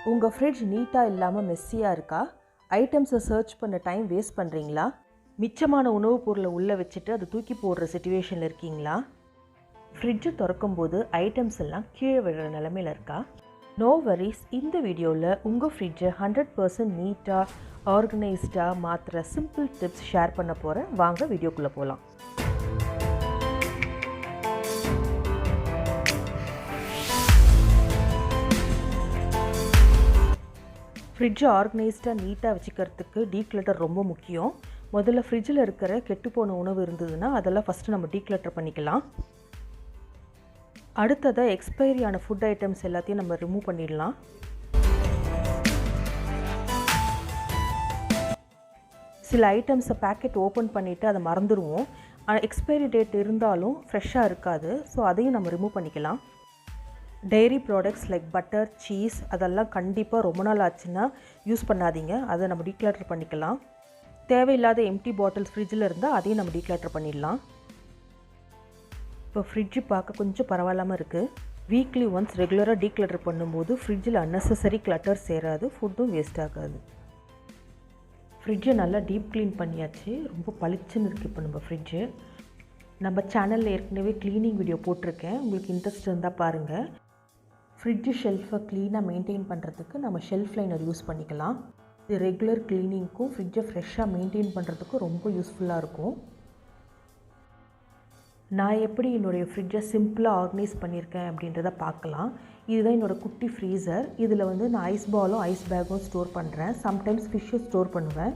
உங்கள் ஃப்ரிட்ஜ் நீட்டாக இல்லாமல் மெஸ்ஸியாக இருக்கா? ஐட்டம்ஸை சர்ச் பண்ண டைம் வேஸ்ட் பண்ணுறீங்களா? மிச்சமான உணவுப் பொருளை உள்ளே வச்சுட்டு அதை தூக்கி போடுற சிச்சுவேஷனில் இருக்கீங்களா? ஃப்ரிட்ஜை திறக்கும்போது ஐட்டம்ஸ் எல்லாம் கீழே விழுற நிலமையில் இருக்கா? நோ வரிஸ், இந்த வீடியோவில் உங்கள் ஃப்ரிட்ஜை 100% நீட்டாக ஆர்கனைஸ்டாக மாற்றுற சிம்பிள் டிப்ஸ் ஷேர் பண்ண போகிறேன். வாங்க வீடியோக்குள்ளே போகலாம். ஃப்ரிட்ஜை ஆர்கனைஸ்டாக நீட்டாக வச்சுக்கிறதுக்கு டீக்ளட்டர் ரொம்ப முக்கியம். முதல்ல ஃப்ரிட்ஜில் இருக்கிற கெட்டுப்போன உணவு இருந்ததுன்னா அதெல்லாம் ஃபஸ்ட்டு நம்ம டீக்ளட்டர் பண்ணிக்கலாம். அடுத்ததாக எக்ஸ்பைரியான ஃபுட் ஐட்டம்ஸ் எல்லாத்தையும் நம்ம ரிமூவ் பண்ணிடலாம். சில ஐட்டம்ஸை பேக்கெட் ஓப்பன் பண்ணிவிட்டு அதை மறந்துடுவோம். எக்ஸ்பைரி டேட் இருந்தாலும் ஃப்ரெஷ்ஷாக இருக்காது. ஸோ அதையும் நம்ம ரிமூவ் பண்ணிக்கலாம். Dairy products like butter, cheese அதெல்லாம் கண்டிப்பாக ரொம்ப நாள் ஆச்சுன்னா யூஸ் பண்ணாதீங்க. அதை நம்ம டீக்ளட்டர் பண்ணிக்கலாம். தேவையில்லாத எம்டி பாட்டில்ஸ் ஃப்ரிட்ஜில் இருந்தால் அதையும் நம்ம டீக்ளட்டர் பண்ணிடலாம். இப்போ ஃப்ரிட்ஜு பார்க்க கொஞ்சம் பரவாயில்லாமல் இருக்குது. வீக்லி ஒன்ஸ் ரெகுலராக டீக்ளட்டர் பண்ணும்போது ஃப்ரிட்ஜில் அன்னெசரி கிளட்டர் சேராது, ஃபுட்டும் வேஸ்ட் ஆகாது. ஃப்ரிட்ஜை நல்லா டீப் க்ளீன் பண்ணியாச்சு. ரொம்ப பளிச்சுன்னு இருக்குது இப்போ நம்ம ஃப்ரிட்ஜு. நம்ம சேனலில் ஏற்கனவே க்ளீனிங் வீடியோ போட்டிருக்கேன், உங்களுக்கு இன்ட்ரெஸ்ட் இருந்தால் பாருங்கள். ஃப்ரிட்ஜு ஷெல்ஃபை க்ளீனாக மெயின்டைன் பண்ணுறதுக்கு நம்ம ஷெல்ஃப் லைனர் யூஸ் பண்ணிக்கலாம். இது ரெகுலர் க்ளீனிங்க்கும் ஃப்ரிட்ஜை ஃப்ரெஷ்ஷாக மெயின்டைன் பண்ணுறதுக்கும் ரொம்ப யூஸ்ஃபுல்லாக இருக்கும். நான் எப்படி என்னுடைய ஃப்ரிட்ஜை சிம்பிளாக ஆர்கனைஸ் பண்ணியிருக்கேன் அப்படின்றத பார்க்கலாம். இதுதான் என்னோடய குட்டி ஃப்ரீசர். இதில் நான் ஐஸ் பாலும் ஐஸ் பேக்கும் ஸ்டோர் பண்ணுறேன். சம்டைம்ஸ் ஃபிஷ்ஷும் ஸ்டோர் பண்ணுவேன்.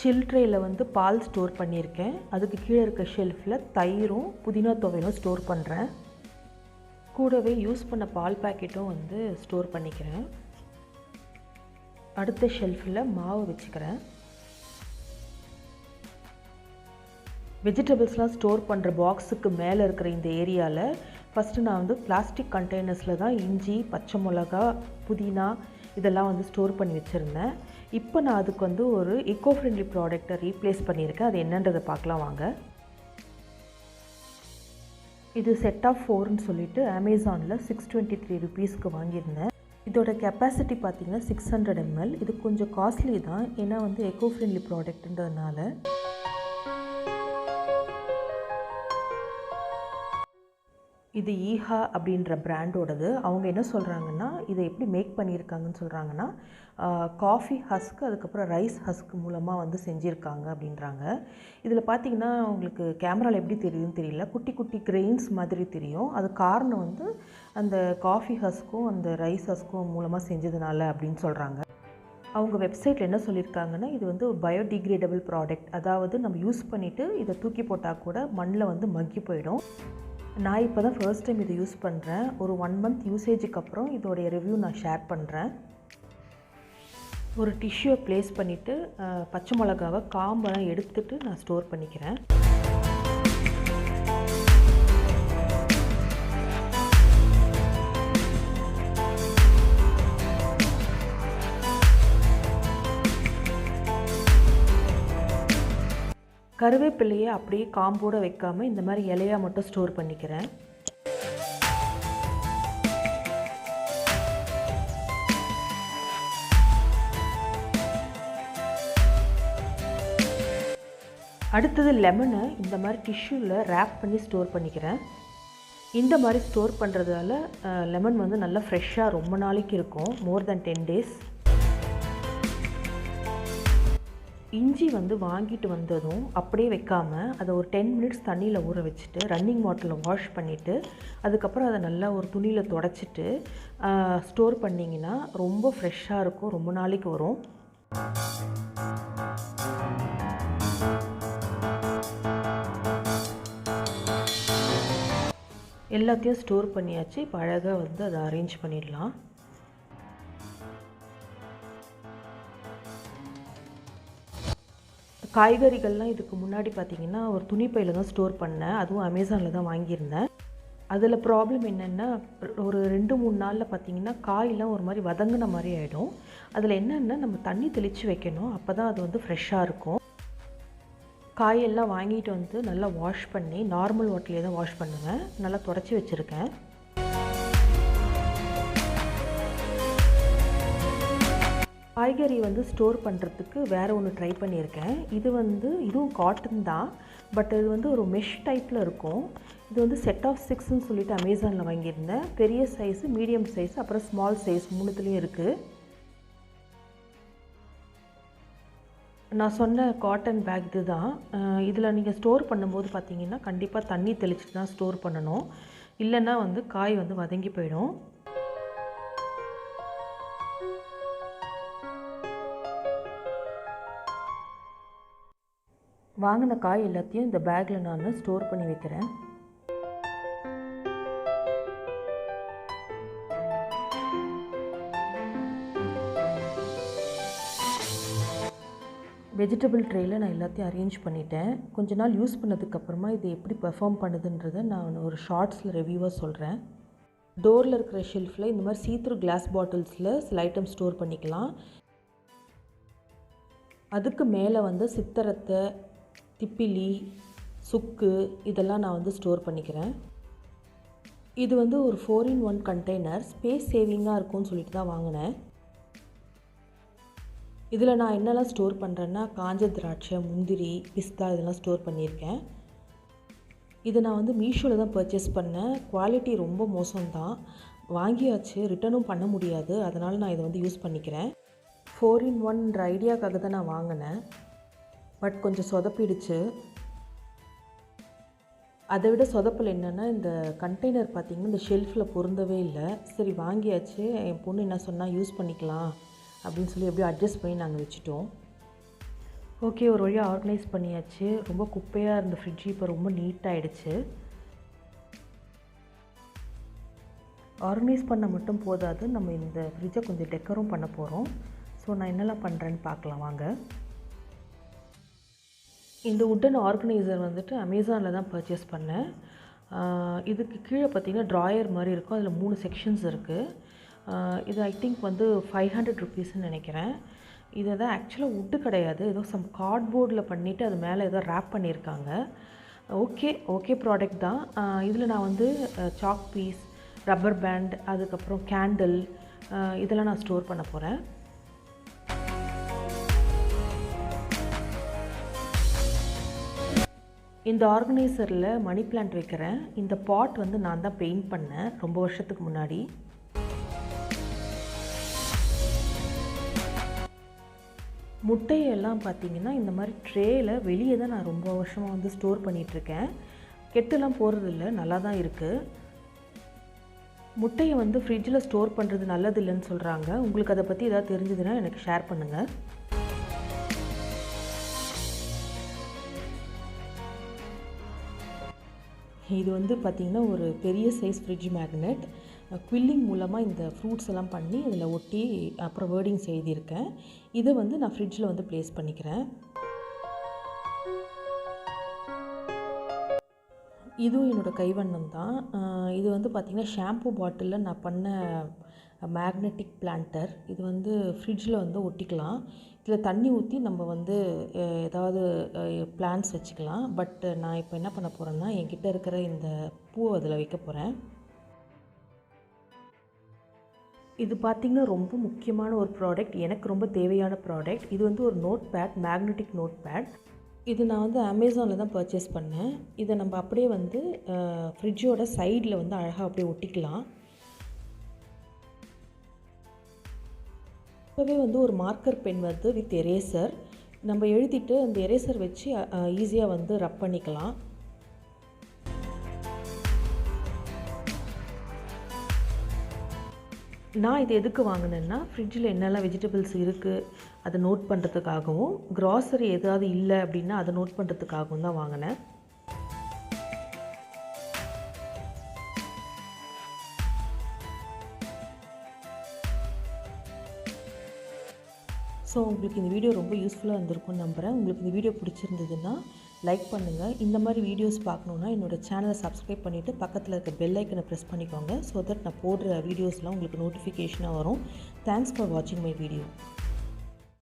சில் ட்ரேயில் பால் ஸ்டோர் பண்ணியிருக்கேன். அதுக்கு கீழே இருக்க ஷெல்ஃபில் தயிரும் புதினா துவையலும் ஸ்டோர் பண்ணுறேன். கூடவே யூஸ் பண்ண பால் பேக்கெட்டும் ஸ்டோர் பண்ணிக்கிறேன். அடுத்த ஷெல்ஃபில் மாவு வச்சுக்கிறேன். வெஜிடபிள்ஸ்லாம் ஸ்டோர் பண்ணுற பாக்ஸுக்கு மேலே இருக்கிற இந்த ஏரியாவில் ஃபஸ்ட்டு நான் பிளாஸ்டிக் கண்டெய்னர்ஸில் தான் இஞ்சி, பச்சை மிளகா, புதினா இதெல்லாம் ஸ்டோர் பண்ணி வச்சுருந்தேன். இப்போ நான் அதுக்கு ஒரு எக்கோ ஃப்ரெண்ட்லி ப்ராடக்டை ரீப்ளேஸ் பண்ணியிருக்கேன். அது என்னன்றதை பார்க்கலாம் வாங்க. இது செட் ஆஃப் 4ன்னு சொல்லிட்டு அமேசானில் 623 ருபீஸ்க்கு வாங்கியிருந்தேன். இதோட கெப்பாசிட்டி பார்த்திங்கன்னா 600 ml. இது கொஞ்சம் காஸ்ட்லி தான், ஏன்னா எக்கோ ஃப்ரெண்ட்லி ப்ராடக்ட்ன்றதுனால. இது ஈஹா அப்படின்ற பிராண்டோடது. அவங்க என்ன சொல்கிறாங்கன்னா, இதை எப்படி மேக் பண்ணியிருக்காங்கன்னு சொல்கிறாங்கன்னா, காஃபி ஹஸ்க் அதுக்கப்புறம் ரைஸ் ஹஸ்க் மூலமாக செஞ்சுருக்காங்க அப்படின்றாங்க. இதில் பார்த்திங்கன்னா உங்களுக்கு கேமராவில் எப்படி தெரியுதுன்னு தெரியல, குட்டி குட்டி கிரெயின்ஸ் மாதிரி தெரியும். அது காரணம் அந்த காஃபி ஹஸ்க்கும் அந்த ரைஸ் ஹஸ்க்கும் மூலமாக செஞ்சதுனால அப்படின்னு சொல்கிறாங்க. அவங்க வெப்சைட்டில் என்ன சொல்லியிருக்காங்கன்னா, இது பயோடிகிரேடபிள் ப்ராடக்ட். அதாவது நம்ம யூஸ் பண்ணிவிட்டு இதை தூக்கி போட்டால் கூட மண்ணில் மக்கி போயிடும். நான் இப்போ தான் ஃபர்ஸ்ட் டைம் இதை யூஸ் பண்ணுறேன். ஒரு 1 month யூசேஜுக்கு அப்புறம் இதோடைய ரிவ்யூ நான் ஷேர் பண்ணுறேன். ஒரு டிஷ்யூவை ப்ளேஸ் பண்ணிவிட்டு பச்சை மிளகாவை காம்பெல்லாம் எடுத்துகிட்டு நான் ஸ்டோர் பண்ணிக்கிறேன். கருவேப்பிலையை அப்படியே காம்போடு வைக்காமல் இந்த மாதிரி இலையாக மட்டும் ஸ்டோர் பண்ணிக்கிறேன். அடுத்தது லெமனை இந்த மாதிரி டிஷ்யூவில் ரேப் பண்ணி ஸ்டோர் பண்ணிக்கிறேன். இந்த மாதிரி ஸ்டோர் பண்ணுறதால லெமன் நல்லா ஃப்ரெஷ்ஷாக ரொம்ப நாளைக்கு இருக்கும், மோர் தென் 10 days. இஞ்சி வாங்கிட்டு வந்ததும் அப்படியே வைக்காமல் அதை ஒரு 10 minutes தண்ணியில் ஊற வச்சுட்டு ரன்னிங் வாட்டரில் வாஷ் பண்ணிவிட்டு அதுக்கப்புறம் அதை நல்லா ஒரு துணியில் துடைச்சிட்டு ஸ்டோர் பண்ணிங்கன்னா ரொம்ப ஃப்ரெஷ்ஷாக இருக்கும், ரொம்ப நாளைக்கு வரும். எல்லாத்தையும் ஸ்டோர் பண்ணியாச்சு. இப்போ அழகாக அதை அரேஞ்ச் பண்ணிடலாம். காய்கறிகள்லாம் இதுக்கு முன்னாடி பார்த்திங்கன்னா ஒரு துணிப்பையில் தான் ஸ்டோர் பண்ணேன். அதுவும் அமேசானில் தான் வாங்கியிருந்தேன். அதில் ப்ராப்ளம் என்னென்னா, ஒரு 2-3 நாளில் பார்த்திங்கன்னா காயெல்லாம் ஒரு மாதிரி வதங்கின மாதிரி ஆகிடும். அதில் என்னென்னா நம்ம தண்ணி தெளித்து வைக்கணும், அப்போ தான் அது ஃப்ரெஷ்ஷாக இருக்கும். காயெல்லாம் வாங்கிட்டு நல்லா வாஷ் பண்ணி நார்மல் வாட்டர்லேயே தான் வாஷ் பண்ணுவேன். நல்லா துடைச்சி வச்சுருக்கேன். காய்கறி வந்து ஸ்டோர் பண்ணுறதுக்கு வேறு ஒன்று ட்ரை பண்ணியிருக்கேன். இதுவும் காட்டன் தான், பட் இது வந்து ஒரு மெஷ் டைப்பில் இருக்கும். இது வந்து செட் ஆஃப் 6ன்னு சொல்லிட்டு அமேசானில் வாங்கியிருந்தேன். பெரிய சைஸு, மீடியம் சைஸ், அப்புறம் ஸ்மால் சைஸ் 3த்துலேயும் இருக்குது. நான் சொன்ன காட்டன் பேக் இது தான். இதில் நீங்கள் ஸ்டோர் பண்ணும்போது பார்த்தீங்கன்னா கண்டிப்பாக தண்ணி தெளிச்சுட்டு தான் ஸ்டோர் பண்ணணும். இல்லைன்னா வந்து காய் வந்து வதங்கி போயிடும். வாங்கின காய் எல்லாத்தையும் இந்த பேக்கில் நான் ஸ்டோர் பண்ணி வைக்கிறேன். வெஜிடபிள் ட்ரேயில் நான் எல்லாத்தையும் அரேஞ்ச் பண்ணிட்டேன். கொஞ்ச நாள் யூஸ் பண்ணதுக்கப்புறமா இது எப்படி பெர்ஃபார்ம் பண்ணுதுன்றதை நான் ஒரு ஷார்ட்ஸில் ரிவ்யூவாக சொல்கிறேன். டோரில் இருக்கிற ஷெல்ஃபில் இந்த மாதிரி சீத்ரூ கிளாஸ் பாட்டில்ஸில் சில ஐட்டம் ஸ்டோர் பண்ணிக்கலாம். அதுக்கு மேலே வந்து சித்தரத்தை, திப்பிலி, சுக்கு இதெல்லாம் நான் வந்து ஸ்டோர் பண்ணிக்கிறேன். இது வந்து ஒரு 4-in-1 கண்டெய்னர், ஸ்பேஸ் சேவிங்காக இருக்கும்னு சொல்லிட்டு தான் வாங்கினேன். இதில் நான் என்னெல்லாம் ஸ்டோர் பண்ணுறேன்னா காஞ்ச திராட்சை, முந்திரி, பிஸ்தா இதெல்லாம் ஸ்டோர் பண்ணியிருக்கேன். இதை நான் வந்து மீஷோவில் தான் பர்ச்சேஸ் பண்ணேன். குவாலிட்டி ரொம்ப மோசம்தான். வாங்கியாச்சு, ரிட்டர்னும் பண்ண முடியாது. அதனால் நான் இதை வந்து யூஸ் பண்ணிக்கிறேன். 4-in-1ன்ற ஐடியாக்காக தான் நான் வாங்கினேன். பட் கொஞ்சம் சொதப்பிடுச்சு. அதை விட சொதப்பல் என்னென்னா இந்த கண்டெய்னர் பார்த்திங்கன்னா இந்த ஷெல்ஃபில் பொருந்தவே இல்லை. சரி வாங்கியாச்சு, என் பொண்ணு என்ன சொன்னால் யூஸ் பண்ணிக்கலாம் அப்படின்னு சொல்லி எப்படியும் அட்ஜஸ்ட் பண்ணி நாங்கள் வச்சுட்டோம். ஓகே, ஒரு வழியாக ஆர்கனைஸ் பண்ணியாச்சு. ரொம்ப குப்பையாக இருந்த ஃப்ரிட்ஜ் இப்போ ரொம்ப நீட்டாகிடுச்சு. ஆர்கனைஸ் பண்ண மட்டும் போதாது, நம்ம இந்த ஃப்ரிட்ஜை கொஞ்சம் டெக்கரும் பண்ண போகிறோம். ஸோ நான் என்னெல்லாம் பண்ணுறேன்னு பார்க்கலாம் வாங்க. இந்த உட்டன் ஆர்கனைசர் வந்துட்டு அமேசானில் தான் பர்ச்சேஸ் பண்ணேன். இதுக்கு கீழே பார்த்திங்கன்னா ட்ராயர் மாதிரி இருக்கும். அதில் 3 செக்ஷன்ஸ் இருக்குது. இது ஐ திங்க் வந்து 500 ருபீஸ்ன்னு நினைக்கிறேன். இது தான் ஆக்சுவலாக உட்டு கிடையாது, ஏதோ சம் கார்ட்போர்டில் பண்ணிவிட்டு அது மேலே ஏதோ ரேப் பண்ணியிருக்காங்க. ஓகே ப்ராடக்ட் தான். இதில் நான் வந்து சாக் பீஸ், ரப்பர் பேண்ட், அதுக்கப்புறம் கேண்டில் இதெல்லாம் நான் ஸ்டோர் பண்ண போகிறேன். இந்த ஆர்கனைசரில் மணி பிளான்ட் வைக்கிறேன். இந்த பாட் வந்து நான் தான் பெயிண்ட் பண்ணேன் ரொம்ப வருஷத்துக்கு முன்னாடி. முட்டையெல்லாம் பார்த்திங்கன்னா இந்த மாதிரி ட்ரேயில் வெளியே தான் நான் ரொம்ப வருஷமாக வந்து ஸ்டோர் பண்ணிகிட்ருக்கேன். கெட்டுலாம் போகிறதில்ல, நல்லா தான் இருக்குது. முட்டையை வந்து ஃப்ரிட்ஜில் ஸ்டோர் பண்ணுறது நல்லது இல்லைன்னு சொல்கிறாங்க. உங்களுக்கு அதை பற்றி ஏதாவது தெரிஞ்சதுன்னா எனக்கு ஷேர் பண்ணுங்கள். இது வந்து பார்த்திங்கன்னா ஒரு பெரிய சைஸ் ஃப்ரிட்ஜ் மேக்னெட். குவில்லிங் மூலமாக இந்த ஃப்ரூட்ஸ் எல்லாம் பண்ணி இதில் ஒட்டி அப்புறம் வேர்டிங்ஸ் எழுதியிருக்கேன். இதை வந்து நான் ஃப்ரிட்ஜில் வந்து ப்ளேஸ் பண்ணிக்கிறேன். இதுவும் என்னோடய கைவண்ணம் தான். இது வந்து பார்த்திங்கன்னா ஷாம்பூ பாட்டிலில் நான் பண்ண மேக்னெட்டிக் பிளான்டர். இது வந்து ஃப்ரிட்ஜில் வந்து ஒட்டிக்கலாம். இதில் தண்ணி ஊற்றி நம்ம வந்து ஏதாவது பிளான்ட்ஸ் வச்சுக்கலாம். பட் நான் இப்போ என்ன பண்ண போகிறேன்னா என்கிட்ட இருக்கிற இந்த பூவை அதில் வைக்க போகிறேன். இது பார்த்திங்கன்னா ரொம்ப முக்கியமான ஒரு ப்ராடக்ட், எனக்கு ரொம்ப தேவையான ப்ராடக்ட். இது வந்து ஒரு note pad, magnetic note pad. இது நான் வந்து அமேசானில் தான் பர்ச்சேஸ் பண்ணேன். இதை நம்ம அப்படியே வந்து ஃப்ரிட்ஜோட சைடில் வந்து அழகாக அப்படியே ஒட்டிக்கலாம். இப்போவே வந்து ஒரு மார்க்கர் பென் வந்து வித் எரேசர் நம்ம எழுதிட்டு அந்த எரேசர் வச்சு ஈஸியாக வந்து ரப் பண்ணிக்கலாம். நான் இது எதுக்கு வாங்கினேன்னா ஃப்ரிட்ஜில் என்னெல்லாம் வெஜிடபிள்ஸ் இருக்குது அதை நோட் பண்ணுறதுக்காகவும், க்ராசரி ஏதாவது இல்லை அப்படின்னா அதை நோட் பண்ணுறதுக்காகவும் தான் வாங்கினேன். ஸோ உங்களுக்கு இந்த வீடியோ ரொம்ப யூஸ்ஃபுல்லாக இருந்திருக்கும்னு நம்புகிறேன். உங்களுக்கு இந்த வீடியோ பிடிச்சிருந்ததுன்னா லைக் பண்ணுங்கள். இந்த மாதிரி வீடியோஸ் பார்க்கணுன்னா என்னோடய சேனலை சப்ஸ்கிரைப் பண்ணிவிட்டு பக்கத்தில் இருக்க பெல் ஐக்கனை ப்ரெஸ் பண்ணிக்கோங்க. ஸோ தட் நான் போடுற வீடியோஸ்லாம் உங்களுக்கு நோட்டிஃபிகேஷனாக வரும். தேங்க்ஸ் ஃபார் வாட்சிங் மை வீடியோ.